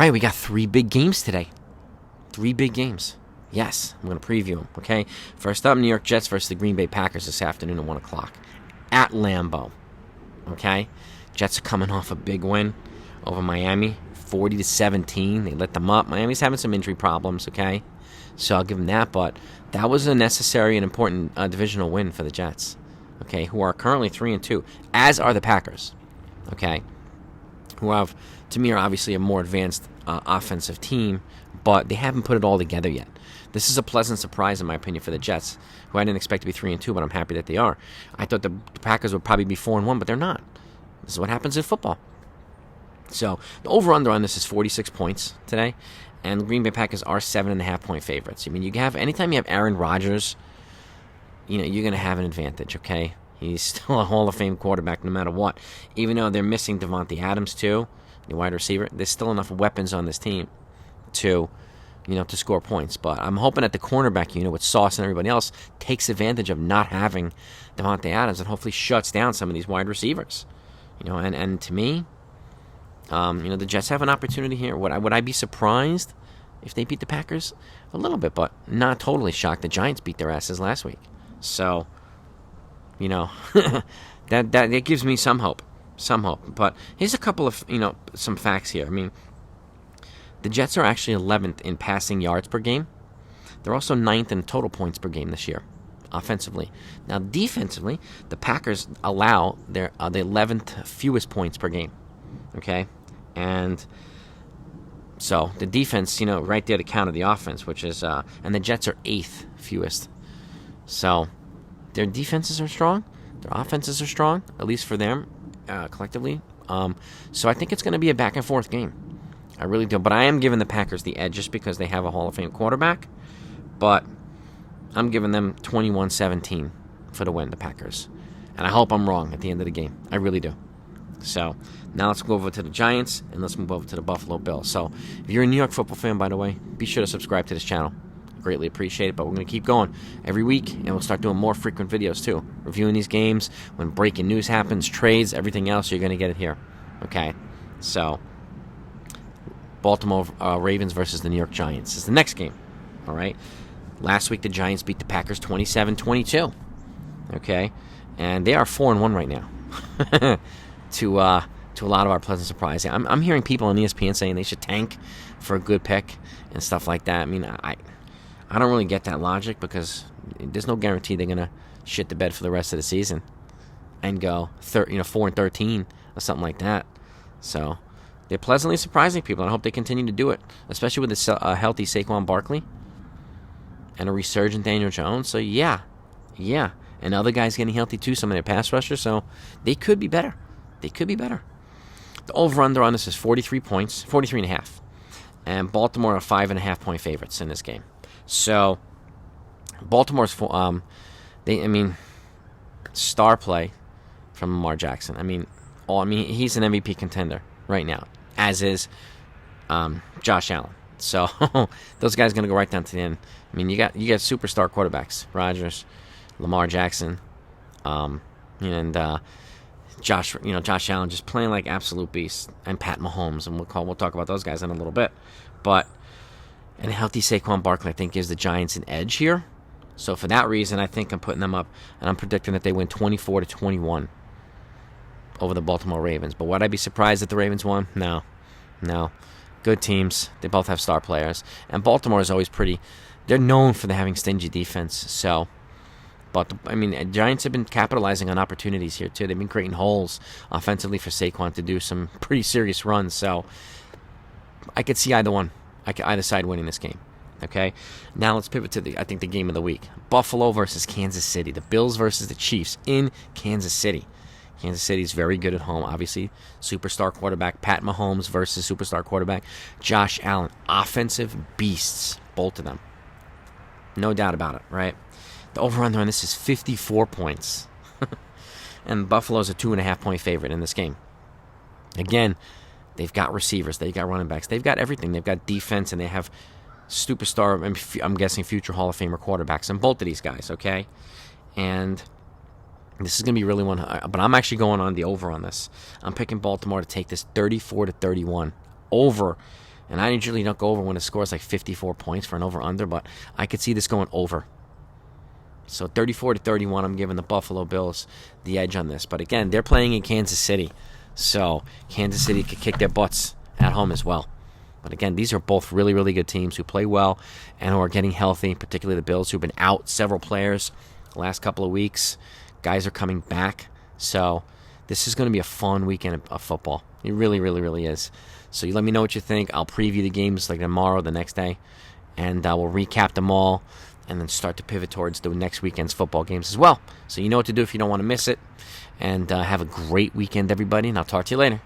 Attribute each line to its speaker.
Speaker 1: right, we got 3 big games today. 3 big games. Yes, I'm going to preview them, okay? First up, New York Jets versus the Green Bay Packers this afternoon at 1 o'clock at Lambeau, okay? Jets are coming off a big win over Miami, 40-17. They lit them up. Miami's having some injury problems, okay? So I'll give them that, but that was a necessary and important divisional win for the Jets, okay, who are currently 3-2, as are the Packers, okay, who have, to me, are obviously a more advanced offensive team, but they haven't put it all together yet. This is a pleasant surprise, in my opinion, for the Jets, who I didn't expect to be 3-2, but I'm happy that they are. I thought the Packers would probably be 4-1, but they're not. This is what happens in football. So the over-under on this is 46 points today, and the Green Bay Packers are 7.5-point favorites. I mean, anytime you have Aaron Rodgers, you're going to have an advantage, okay? He's still a Hall of Fame quarterback no matter what. Even though they're missing Devontae Adams too, the wide receiver, there's still enough weapons on this team to score points. But I'm hoping that the cornerback unit with Sauce and everybody else takes advantage of not having Devontae Adams and hopefully shuts down some of these wide receivers. And to me, the Jets have an opportunity here. Would I be surprised if they beat the Packers? A little bit, but not totally shocked. The Giants beat their asses last week. So, that gives me some hope. But here's a couple of, some facts here. I mean, the Jets are actually 11th in passing yards per game. They're also 9th in total points per game this year, offensively. Now, defensively, the Packers allow the 11th fewest points per game. Okay? And so the defense, right there to counter the offense, which is, and the Jets are 8th fewest. So their defenses are strong. Their offenses are strong, at least for them, collectively. So I think it's going to be a back and forth game. I really do. But I am giving the Packers the edge just because they have a Hall of Fame quarterback. But I'm giving them 21-17 for the win, the Packers. And I hope I'm wrong at the end of the game. I really do. So now let's go over to the Giants, and let's move over to the Buffalo Bills. So if you're a New York football fan, by the way, be sure to subscribe to this channel. Greatly appreciate it, but we're going to keep going every week, and we'll start doing more frequent videos too. Reviewing these games, when breaking news happens, trades, everything else, you're going to get it here. Okay? So Baltimore Ravens versus the New York Giants is the next game. All right? Last week, the Giants beat the Packers 27-22. Okay? And they are 4-1 right now. To a lot of our pleasant surprise. I'm hearing people on ESPN saying they should tank for a good pick and stuff like that. I mean, I don't really get that logic because there's no guarantee they're gonna shit the bed for the rest of the season and go 4-13 or something like that. So they're pleasantly surprising people, and I hope they continue to do it, especially with a healthy Saquon Barkley and a resurgent Daniel Jones. So yeah, and other guys getting healthy too. Some of their pass rushers, so they could be better. The over-under on this is 43 points, 43.5. And Baltimore are 5.5-point favorites in this game. So Baltimore's star play from Lamar Jackson. He's an MVP contender right now, as is Josh Allen. So those guys are going to go right down to the end. I mean, you got superstar quarterbacks, Rodgers, Lamar Jackson, and Josh Allen just playing like absolute beasts, and Pat Mahomes, and we'll talk about those guys in a little bit. But and healthy Saquon Barkley, I think, gives the Giants an edge here. So for that reason, I think I'm putting them up, and I'm predicting that they win 24-21 over the Baltimore Ravens. But would I be surprised if the Ravens won? No. Good teams. They both have star players, and Baltimore is always pretty. They're known for having stingy defense. So. But, the Giants have been capitalizing on opportunities here, too. They've been creating holes offensively for Saquon to do some pretty serious runs. So, I could see either side winning this game. Okay? Now, let's pivot to the game of the week. Buffalo versus Kansas City. The Bills versus the Chiefs in Kansas City. Kansas City is very good at home, obviously. Superstar quarterback Pat Mahomes versus superstar quarterback Josh Allen. Offensive beasts, both of them. No doubt about it, right? The over-under on this is 54 points. And Buffalo's a 2.5-point favorite in this game. Again, they've got receivers. They've got running backs. They've got everything. They've got defense, and they have superstar, I'm guessing, future Hall of Famer quarterbacks in both of these guys, okay? And this is going to be really one. But I'm actually going on the over on this. I'm picking Baltimore to take this 34-31 over And I usually don't go over when the score is like 54 points for an over-under, but I could see this going over. So 34-31, I'm giving the Buffalo Bills the edge on this. But again, they're playing in Kansas City, so Kansas City could kick their butts at home as well. But again, these are both really, really good teams who play well and who are getting healthy, particularly the Bills, who've been out several players the last couple of weeks. Guys are coming back. So this is going to be a fun weekend of football. It really, really, really is. So you let me know what you think. I'll preview the games like tomorrow, the next day, and we'll recap them all and then start to pivot towards the next weekend's football games as well. So you know what to do if you don't want to miss it. And have a great weekend, everybody, and I'll talk to you later.